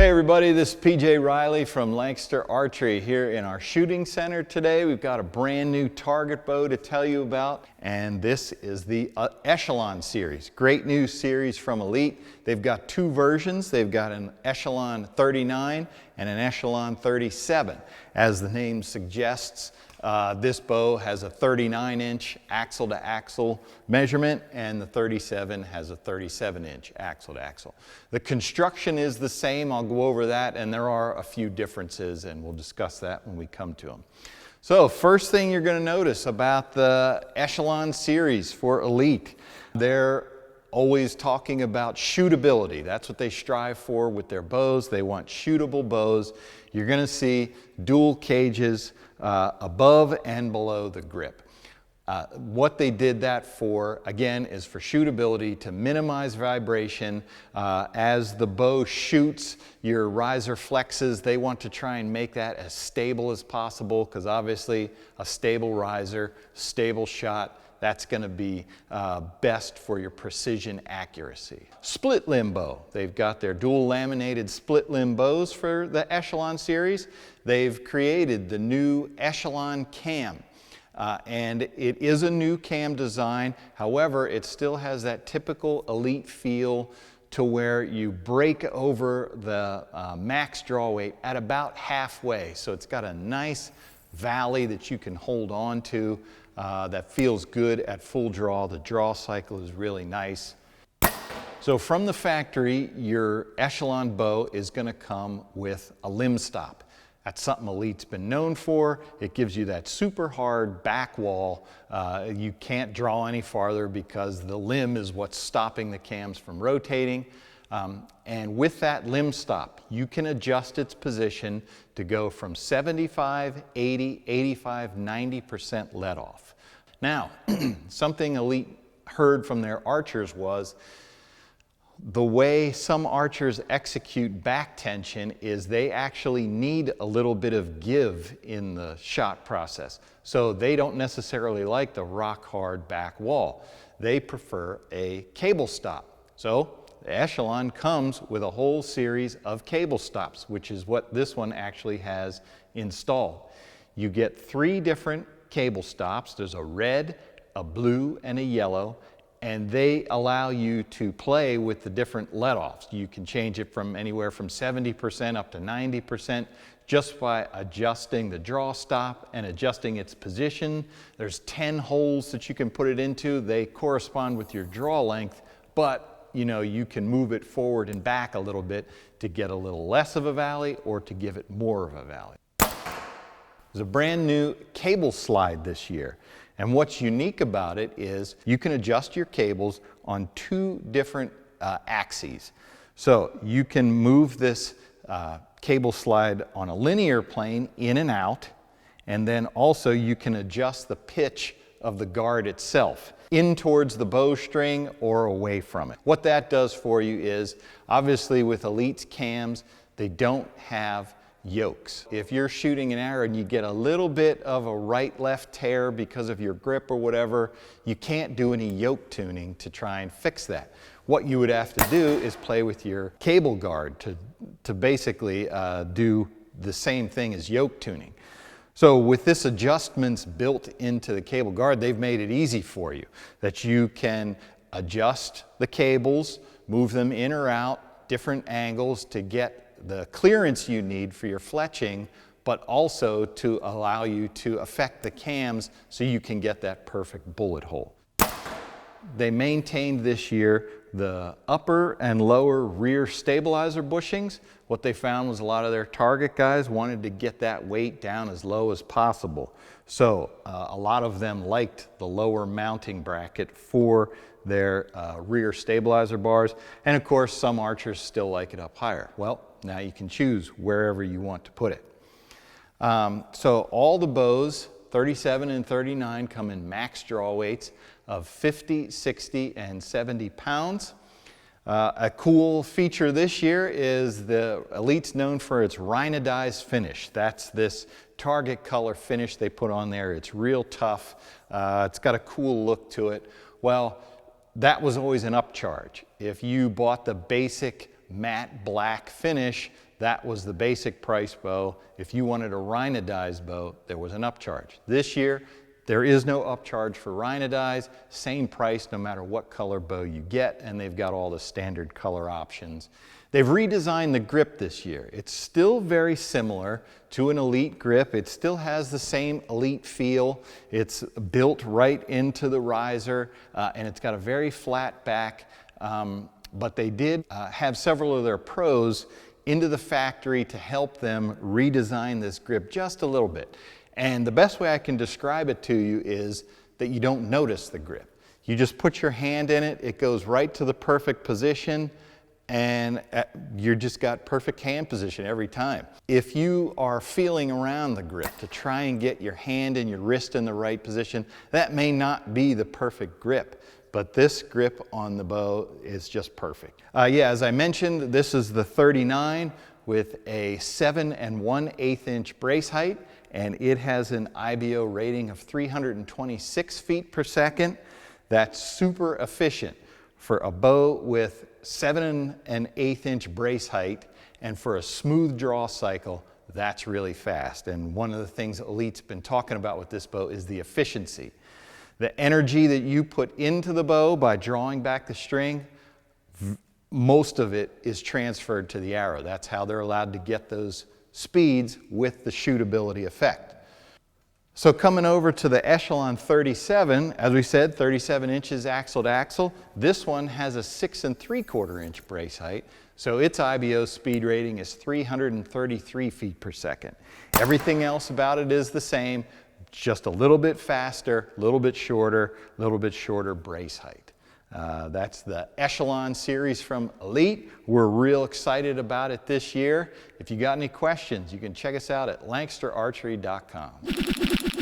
Hey everybody, this is PJ Riley from Elite Archery here in our shooting center today. We've got a brand new target bow to tell you about, and this is the Echelon series. Great new series from Elite. They've got two versions. They've got an Echelon 39 and an Echelon 37. As the name suggests, this bow has a 39-inch axle-to-axle measurement, and the 37 has a 37-inch axle-to-axle. The construction is the same. I'll go over that, and there are a few differences, and we'll discuss that when we come to them. So first thing you're going to notice about the Echelon series for Elite, they're always talking about shootability. That's what they strive for with their bows. They want shootable bows. You're going to see dual cages above and below the grip. What they did that for, again, is for shootability, to minimize vibration. As the bow shoots, your riser flexes. They want to try and make that as stable as possible, because obviously a stable riser, stable shot, that's going to be best for your precision accuracy. Split limb bow. They've got their dual laminated split limb bows for the Echelon series. They've created the new Echelon cam. And it is a new cam design. However, it still has that typical Elite feel, to where you break over the max draw weight at about halfway. So it's got a nice valley that you can hold on to that feels good at full draw. The draw cycle is really nice. So from the factory, your Echelon bow is going to come with a limb stop. That's something Elite's been known for. It gives you that super hard back wall. You can't draw any farther because the limb is what's stopping the cams from rotating. And with that limb stop, you can adjust its position to go from 75, 80, 85, 90% let off. Now, something Elite heard from their archers was the way some archers execute back tension is they actually need a little bit of give in the shot process. So they don't necessarily like the rock hard back wall. They prefer a cable stop. So the Echelon comes with a whole series of cable stops, which is what this one actually has installed. You get 3 different cable stops. There's a red, a blue, and a yellow. And they allow you to play with the different let-offs. You can change it from anywhere from 70% up to 90% just by adjusting the draw stop and adjusting its position. There's 10 holes that you can put it into. They correspond with your draw length, but you can move it forward and back a little bit to get a little less of a valley or to give it more of a valley. There's a brand new cable slide this year. And what's unique about it is you can adjust your cables on 2 different axes. So you can move this cable slide on a linear plane in and out, and then also you can adjust the pitch of the guard itself in towards the bowstring or away from it. What that does for you is, obviously with Elite's cams, they don't have yokes. If you're shooting an arrow and you get a little bit of a right-left tear because of your grip or whatever, you can't do any yoke tuning to try and fix that. What you would have to do is play with your cable guard to basically do the same thing as yoke tuning. So with this adjustments built into the cable guard, they've made it easy for you, that you can adjust the cables, move them in or out, different angles to get the clearance you need for your fletching, but also to allow you to affect the cams so you can get that perfect bullet hole. They maintained this year the upper and lower rear stabilizer bushings. What they found was a lot of their target guys wanted to get that weight down as low as possible. So a lot of them liked the lower mounting bracket for their rear stabilizer bars. And of course, some archers still like it up higher. Well, now you can choose wherever you want to put it. So all the bows, 37 and 39, come in max draw weights of 50, 60, and 70 pounds. A cool feature this year is the Elite's known for its rhinodized finish. That's this target color finish they put on there. It's real tough. It's got a cool look to it. Well, that was always an upcharge. If you bought the basic matte black finish, that was the basic price bow. If you wanted a rhinodized bow, there was an upcharge. This year, there is no upcharge for rhinodized, same price no matter what color bow you get, and they've got all the standard color options. They've redesigned the grip this year. It's still very similar to an Elite grip. It still has the same Elite feel. It's built right into the riser, and it's got a very flat back, but they did have several of their pros into the factory to help them redesign this grip just a little bit. And the best way I can describe it to you is that you don't notice the grip. You just put your hand in it, it goes right to the perfect position, and you just got perfect hand position every time. If you are feeling around the grip to try and get your hand and your wrist in the right position, that may not be the perfect grip, but this grip on the bow is just perfect. Yeah, as I mentioned, this is the 39 with a 7 1/8 inch brace height, and it has an IBO rating of 326 feet per second. That's super efficient for a bow with 7 1/8 inch brace height, and for a smooth draw cycle, that's really fast. And one of the things Elite's been talking about with this bow is the efficiency. The energy that you put into the bow by drawing back the string, most of it is transferred to the arrow. That's how they're allowed to get those speeds with the shootability effect. So coming over to the Echelon 37, as we said, 37 inches axle to axle. This one has a 6 3/4 inch brace height, so its IBO speed rating is 333 feet per second. Everything else about it is the same, just a little bit faster, a little bit shorter brace height. That's the Echelon series from Elite. We're real excited about it this year. If you got any questions, you can check us out at LancasterArchery.com.